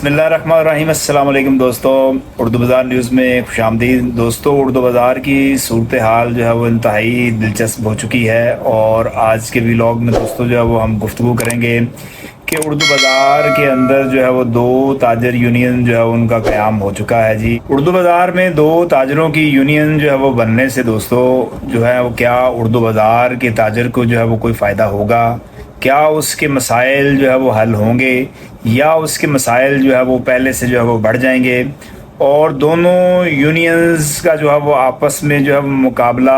بسم اللہ الرحمن الرحیم۔ السلام علیکم دوستوں، اردو بازار نیوز میں خوش آمدید۔ دوستوں، اردو بازار کی صورتحال جو ہے وہ انتہائی دلچسپ ہو چکی ہے، اور آج کے ولاگ میں دوستوں جو ہے وہ ہم گفتگو کریں گے کہ اردو بازار کے اندر جو ہے وہ دو تاجر یونین جو ہے ان کا قیام ہو چکا ہے جی۔ اردو بازار میں دو تاجروں کی یونین جو ہے وہ بننے سے دوستوں جو ہے وہ کیا اردو بازار کے تاجر کو جو ہے وہ کوئی فائدہ ہوگا؟ کیا اس کے مسائل جو ہے وہ حل ہوں گے، یا اس کے مسائل جو ہے وہ پہلے سے جو ہے وہ بڑھ جائیں گے؟ اور دونوں یونینز کا جو ہے وہ آپس میں جو ہے وہ مقابلہ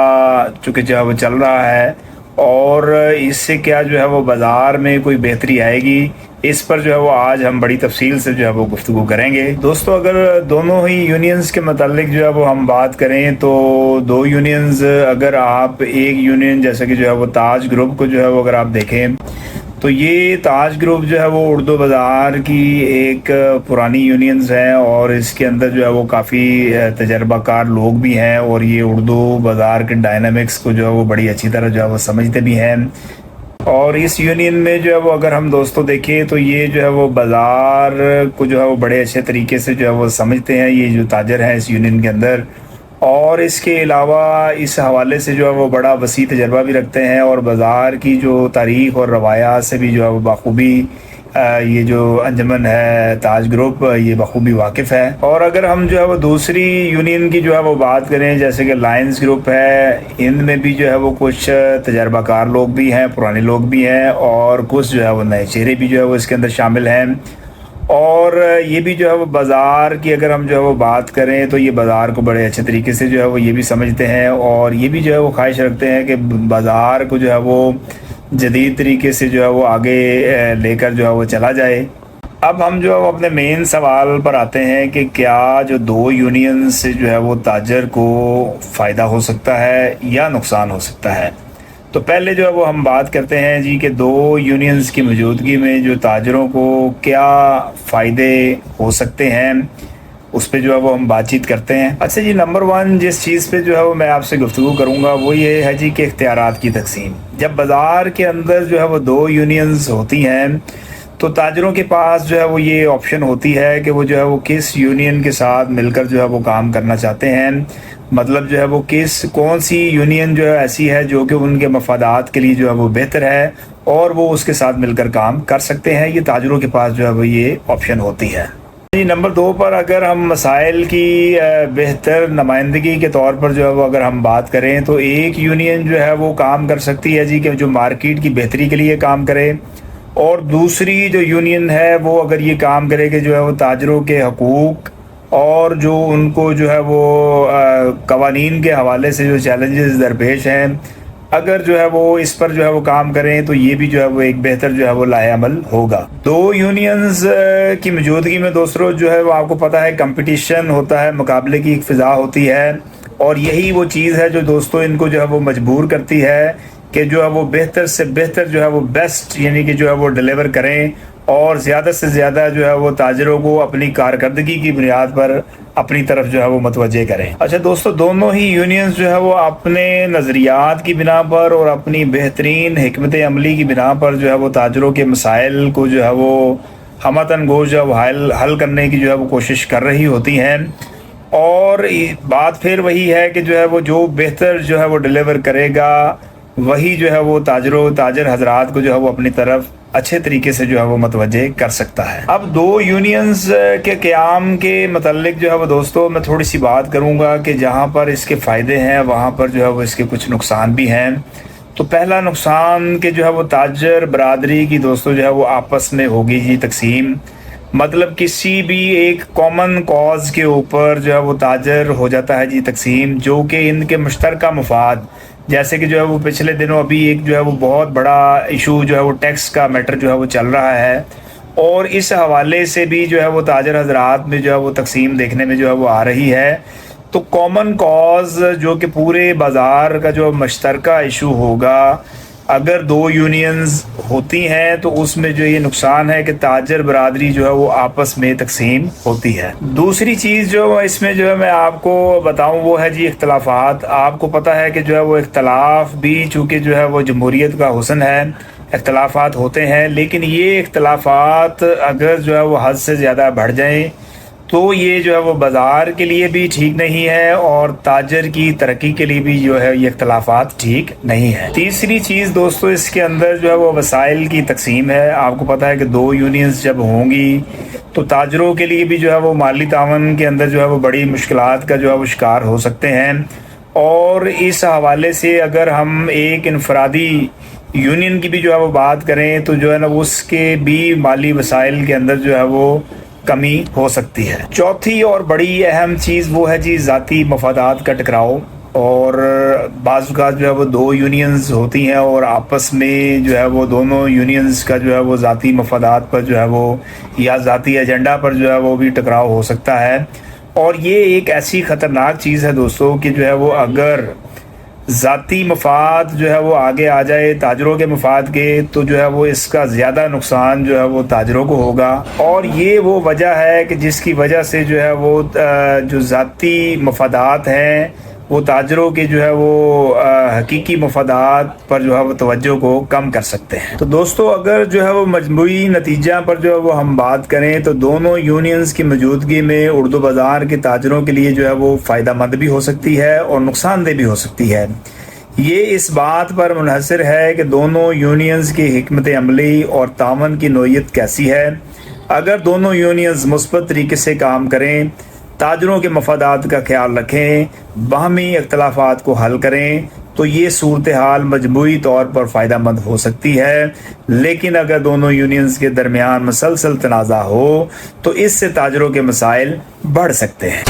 چونکہ جو ہے وہ چل رہا ہے، اور اس سے کیا جو ہے وہ بازار میں کوئی بہتری آئے گی، اس پر جو ہے وہ آج ہم بڑی تفصیل سے جو ہے وہ گفتگو کریں گے۔ دوستو، اگر دونوں ہی یونینز کے متعلق جو ہے وہ ہم بات کریں تو دو یونینز، اگر آپ ایک یونین جیسے کہ جو ہے وہ تاج گروپ کو جو ہے وہ اگر آپ دیکھیں تو یہ تاج گروپ جو ہے وہ اردو بازار کی ایک پرانی یونینز ہے، اور اس کے اندر جو ہے وہ کافی تجربہ کار لوگ بھی ہیں، اور یہ اردو بازار کے ڈائنامکس کو جو ہے وہ بڑی اچھی طرح جو ہے وہ سمجھتے بھی ہیں۔ اور اس یونین میں جو ہے وہ اگر ہم دوستوں دیکھیں تو یہ جو ہے وہ بازار کو جو ہے وہ بڑے اچھے طریقے سے جو ہے وہ سمجھتے ہیں، یہ جو تاجر ہیں اس یونین کے اندر، اور اس کے علاوہ اس حوالے سے جو ہے وہ بڑا وسیع تجربہ بھی رکھتے ہیں، اور بازار کی جو تاریخ اور روایات سے بھی جو ہے وہ بخوبی یہ جو انجمن ہے تاج گروپ یہ بخوبی واقف ہے۔ اور اگر ہم جو ہے وہ دوسری یونین کی جو ہے وہ بات کریں جیسے کہ لائنز گروپ ہے، ان میں بھی جو ہے وہ کچھ تجربہ کار لوگ بھی ہیں، پرانے لوگ بھی ہیں، اور کچھ جو ہے وہ نئے چہرے بھی جو ہے وہ اس کے اندر شامل ہیں۔ اور یہ بھی جو ہے وہ بازار کی اگر ہم جو ہے وہ بات کریں تو یہ بازار کو بڑے اچھے طریقے سے جو ہے وہ یہ بھی سمجھتے ہیں، اور یہ بھی جو ہے وہ خواہش رکھتے ہیں کہ بازار کو جو ہے وہ جدید طریقے سے جو ہے وہ آگے لے کر جو ہے وہ چلا جائے۔ اب ہم جو ہے وہ اپنے مین سوال پر آتے ہیں کہ کیا جو دو یونین سے جو ہے وہ تاجر کو فائدہ ہو سکتا ہے یا نقصان ہو سکتا ہے؟ تو پہلے جو ہے وہ ہم بات کرتے ہیں جی کہ دو یونینز کی موجودگی میں جو تاجروں کو کیا فائدے ہو سکتے ہیں، اس پہ جو ہے وہ ہم بات چیت کرتے ہیں۔ اچھا جی، نمبر 1 جس چیز پہ جو ہے وہ میں آپ سے گفتگو کروں گا وہ یہ ہے جی کہ اختیارات کی تقسیم۔ جب بازار کے اندر جو ہے وہ دو یونینز ہوتی ہیں تو تاجروں کے پاس جو ہے وہ یہ آپشن ہوتی ہے کہ وہ جو ہے وہ کس یونین کے ساتھ مل کر جو ہے وہ کام کرنا چاہتے ہیں، مطلب جو ہے وہ کون سی یونین جو ہے ایسی ہے جو کہ ان کے مفادات کے لیے جو ہے وہ بہتر ہے، اور وہ اس کے ساتھ مل کر کام کر سکتے ہیں۔ یہ تاجروں کے پاس جو ہے وہ یہ آپشن ہوتی ہے۔ نمبر 2 پر اگر ہم مسائل کی بہتر نمائندگی کے طور پر جو ہے وہ اگر ہم بات کریں تو ایک یونین جو ہے وہ کام کر سکتی ہے جی کہ جو مارکیٹ کی بہتری کے لیے کام کرے، اور دوسری جو یونین ہے وہ اگر یہ کام کرے کہ جو ہے وہ تاجروں کے حقوق اور جو ان کو جو ہے وہ قوانین کے حوالے سے جو چیلنجز درپیش ہیں، اگر جو ہے وہ اس پر جو ہے وہ کام کریں تو یہ بھی جو ہے وہ ایک بہتر جو ہے وہ لائحہ عمل ہوگا۔ دو یونینز کی موجودگی میں دوسترو جو ہے وہ آپ کو پتہ ہے کمپٹیشن ہوتا ہے، مقابلے کی ایک فضا ہوتی ہے، اور یہی وہ چیز ہے جو دوستو ان کو جو ہے وہ مجبور کرتی ہے کہ جو ہے وہ بہتر سے بہتر جو ہے وہ بیسٹ یعنی کہ جو ہے وہ ڈیلیور کریں، اور زیادہ سے زیادہ جو ہے وہ تاجروں کو اپنی کارکردگی کی بنیاد پر اپنی طرف جو ہے وہ متوجہ کریں۔ اچھا دوستو، دونوں ہی یونینز جو ہے وہ اپنے نظریات کی بنا پر اور اپنی بہترین حکمت عملی کی بنا پر جو ہے وہ تاجروں کے مسائل کو جو ہے وہ ہمتن گوش جو ہے وہ حل کرنے کی جو ہے وہ کوشش کر رہی ہوتی ہیں، اور بات پھر وہی ہے کہ جو ہے وہ جو بہتر جو ہے وہ ڈیلیور کرے گا وہی جو ہے وہ تاجر حضرات کو جو ہے وہ اپنی طرف اچھے طریقے سے جو ہے وہ متوجہ کر سکتا ہے۔ اب دو یونینز کے قیام کے متعلق جو ہے وہ دوستو میں تھوڑی سی بات کروں گا کہ جہاں پر اس کے فائدے ہیں وہاں پر جو ہے وہ اس کے کچھ نقصان بھی ہیں۔ تو پہلا نقصان کہ جو ہے وہ تاجر برادری کی دوستو جو ہے وہ آپس میں ہوگی جی تقسیم، مطلب کسی بھی ایک کامن کاز کے اوپر جو ہے وہ تاجر ہو جاتا ہے جی تقسیم، جو کہ ان کے مشترکہ مفاد، جیسے کہ جو ہے وہ پچھلے دنوں ابھی ایک جو ہے وہ بہت بڑا ایشو جو ہے وہ ٹیکس کا میٹر جو ہے وہ چل رہا ہے، اور اس حوالے سے بھی جو ہے وہ تاجر حضرات میں جو ہے وہ تقسیم دیکھنے میں جو ہے وہ آ رہی ہے۔ تو کامن کاز جو کہ پورے بازار کا جو مشترکہ ایشو ہوگا، اگر دو یونینز ہوتی ہیں تو اس میں جو یہ نقصان ہے کہ تاجر برادری جو ہے وہ آپس میں تقسیم ہوتی ہے۔ دوسری چیز جو اس میں جو ہے میں آپ کو بتاؤں وہ ہے جی اختلافات۔ آپ کو پتہ ہے کہ جو ہے وہ اختلاف بھی چونکہ جو ہے وہ جمہوریت کا حسن ہے، اختلافات ہوتے ہیں، لیکن یہ اختلافات اگر جو ہے وہ حد سے زیادہ بڑھ جائیں تو یہ جو ہے وہ بازار کے لیے بھی ٹھیک نہیں ہے اور تاجر کی ترقی کے لیے بھی جو ہے یہ اختلافات ٹھیک نہیں ہے۔ تیسری چیز دوستو اس کے اندر جو ہے وہ وسائل کی تقسیم ہے۔ آپ کو پتہ ہے کہ 2 یونینز جب ہوں گی تو تاجروں کے لیے بھی جو ہے وہ مالی تعاون کے اندر جو ہے وہ بڑی مشکلات کا جو ہے وہ شکار ہو سکتے ہیں، اور اس حوالے سے اگر ہم ایک انفرادی یونین کی بھی جو ہے وہ بات کریں تو جو ہے نا اس کے بھی مالی وسائل کے اندر جو ہے وہ کمی ہو سکتی ہے۔ چوتھی اور بڑی اہم چیز وہ ہے جی ذاتی مفادات کا ٹکراؤ، اور بعض اوقات جو ہے وہ 2 یونینز ہوتی ہیں اور آپس میں جو ہے وہ دونوں یونینز کا جو ہے وہ ذاتی مفادات پر جو ہے وہ یا ذاتی ایجنڈا پر جو ہے وہ بھی ٹکراؤ ہو سکتا ہے، اور یہ ایک ایسی خطرناک چیز ہے دوستو کہ جو ہے وہ اگر ذاتی مفاد جو ہے وہ آگے آ جائے تاجروں کے مفاد کے تو جو ہے وہ اس کا زیادہ نقصان جو ہے وہ تاجروں کو ہوگا، اور یہ وہ وجہ ہے کہ جس کی وجہ سے جو ہے وہ جو ذاتی مفادات ہیں وہ تاجروں کے جو ہے وہ حقیقی مفادات پر جو ہے وہ توجہ کو کم کر سکتے ہیں۔ تو دوستو اگر جو ہے وہ مجموعی نتیجہ پر جو ہے وہ ہم بات کریں تو دونوں یونینز کی موجودگی میں اردو بازار کے تاجروں کے لیے جو ہے وہ فائدہ مند بھی ہو سکتی ہے اور نقصان دہ بھی ہو سکتی ہے۔ یہ اس بات پر منحصر ہے کہ دونوں یونینز کی حکمت عملی اور تعاون کی نوعیت کیسی ہے۔ اگر دونوں یونینز مثبت طریقے سے کام کریں، تاجروں کے مفادات کا خیال رکھیں، باہمی اختلافات کو حل کریں تو یہ صورتحال مجموعی طور پر فائدہ مند ہو سکتی ہے، لیکن اگر دونوں یونینز کے درمیان مسلسل تنازع ہو تو اس سے تاجروں کے مسائل بڑھ سکتے ہیں۔